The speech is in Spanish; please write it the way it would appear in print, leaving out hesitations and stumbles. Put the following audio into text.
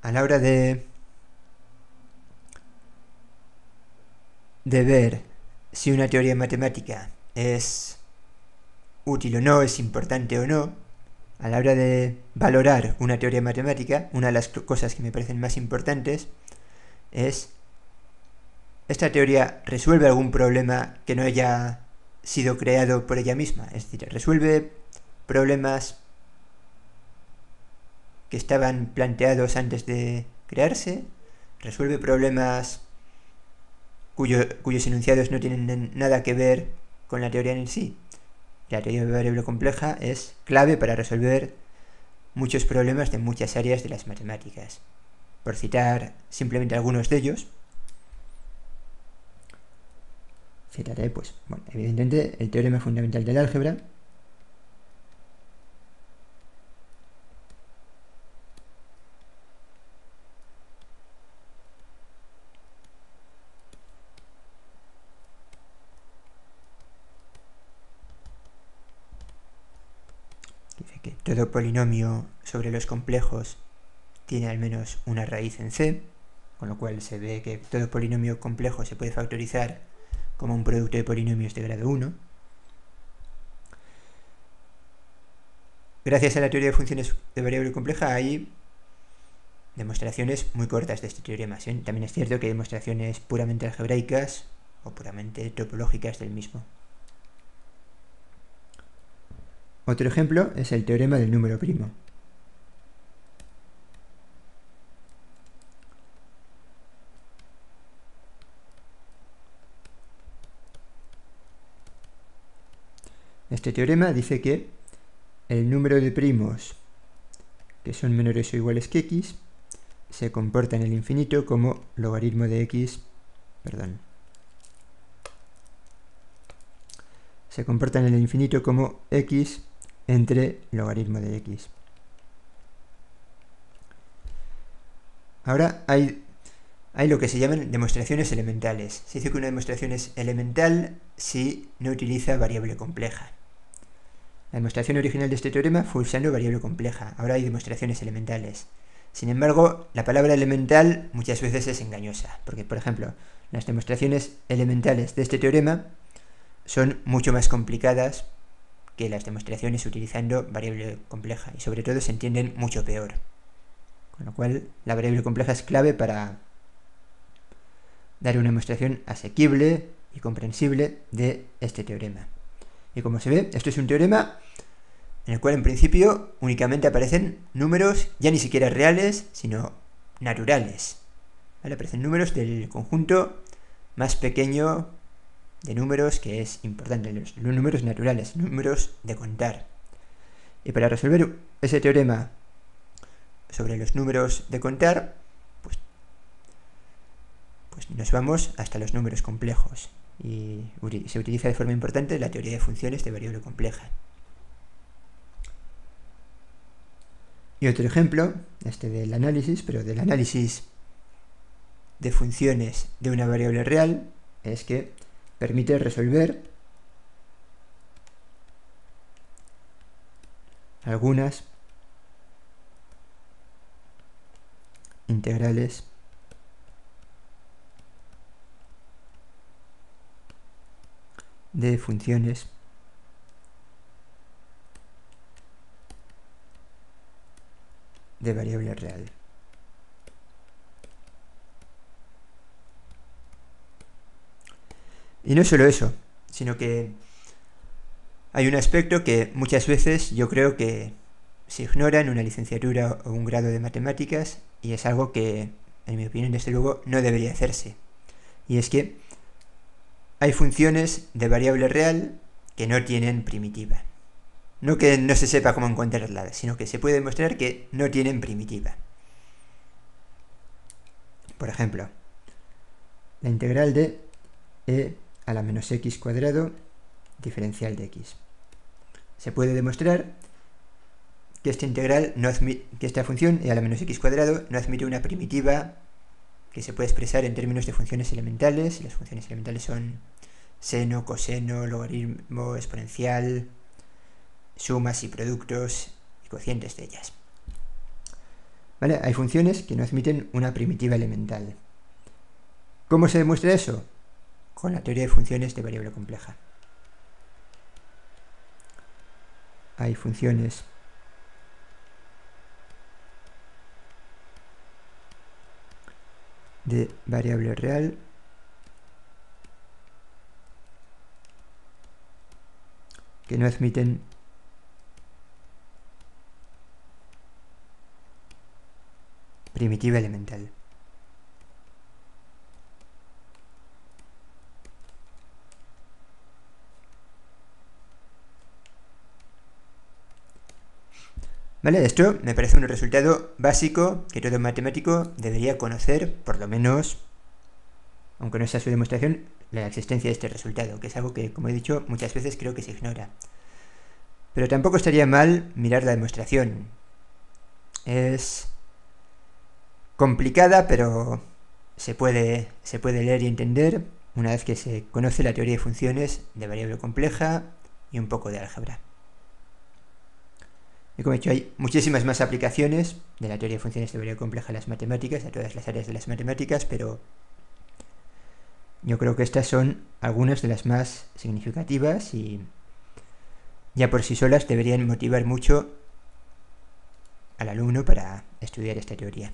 a la hora de ver si una teoría matemática es útil o no, es importante o no, a la hora de valorar una teoría matemática, una de las cosas que me parecen más importantes es: ¿esta teoría resuelve algún problema que no haya sido creado por ella misma? Es decir, ¿resuelve problemas que estaban planteados antes de crearse? ¿Resuelve problemas cuyos enunciados no tienen nada que ver con la teoría en sí? La teoría de variable compleja es clave para resolver muchos problemas de muchas áreas de las matemáticas. Por citar simplemente algunos de ellos, citaré, pues, bueno, evidentemente el teorema fundamental del álgebra, dice que todo polinomio sobre los complejos tiene al menos una raíz en C, con lo cual se ve que todo polinomio complejo se puede factorizar como un producto de polinomios de grado 1. Gracias a la teoría de funciones de variable compleja hay demostraciones muy cortas de este teorema. También es cierto que hay demostraciones puramente algebraicas o puramente topológicas del mismo. Otro ejemplo es el teorema del número primo. Este teorema dice que el número de primos que son menores o iguales que x se comporta en el infinito como logaritmo de x, se comporta en el infinito como x entre logaritmo de x. Ahora hay lo que se llaman demostraciones elementales. Se dice que una demostración es elemental si no utiliza variable compleja. La demostración original de este teorema fue usando variable compleja. Ahora hay demostraciones elementales. Sin embargo, la palabra elemental muchas veces es engañosa, porque, por ejemplo, las demostraciones elementales de este teorema son mucho más complicadas que las demostraciones utilizando variable compleja, y sobre todo se entienden mucho peor. Con lo cual, la variable compleja es clave para dar una demostración asequible y comprensible de este teorema. Y como se ve, esto es un teorema en el cual en principio únicamente aparecen números ya ni siquiera reales, sino naturales. ¿Vale? Aparecen números del conjunto más pequeño de números que es importante, los números naturales, números de contar. Y para resolver ese teorema sobre los números de contar, pues nos vamos hasta los números complejos. Y se utiliza de forma importante la teoría de funciones de variable compleja. Y otro ejemplo, este del análisis, pero del análisis de funciones de una variable real, es que permite resolver algunas integrales de funciones de variable real. Y no solo eso, sino que hay un aspecto que muchas veces yo creo que se ignora en una licenciatura o un grado de matemáticas, y es algo que, en mi opinión, desde luego, no debería hacerse. Y es que hay funciones de variable real que no tienen primitiva. No que no se sepa cómo encontrarla, sino que se puede demostrar que no tienen primitiva. Por ejemplo, la integral de e a la menos x cuadrado diferencial de x. Se puede demostrar que esta integral que esta función e a la menos x cuadrado no admite una primitiva que se puede expresar en términos de funciones elementales. Las funciones elementales son seno, coseno, logaritmo, exponencial, sumas y productos y cocientes de ellas. ¿Vale? Hay funciones que no admiten una primitiva elemental. ¿Cómo se demuestra eso? Con la teoría de funciones de variable compleja. Hay funciones de variable real que no admiten primitiva elemental. ¿Vale? Esto me parece un resultado básico que todo matemático debería conocer, por lo menos, aunque no sea su demostración, la existencia de este resultado, que es algo que, como he dicho, muchas veces creo que se ignora. Pero tampoco estaría mal mirar la demostración. Es complicada, pero se puede leer y entender una vez que se conoce la teoría de funciones de variable compleja y un poco de álgebra. Y como he dicho, hay muchísimas más aplicaciones de la teoría de funciones de variable compleja en las matemáticas, a todas las áreas de las matemáticas, pero yo creo que estas son algunas de las más significativas y ya por sí solas deberían motivar mucho al alumno para estudiar esta teoría.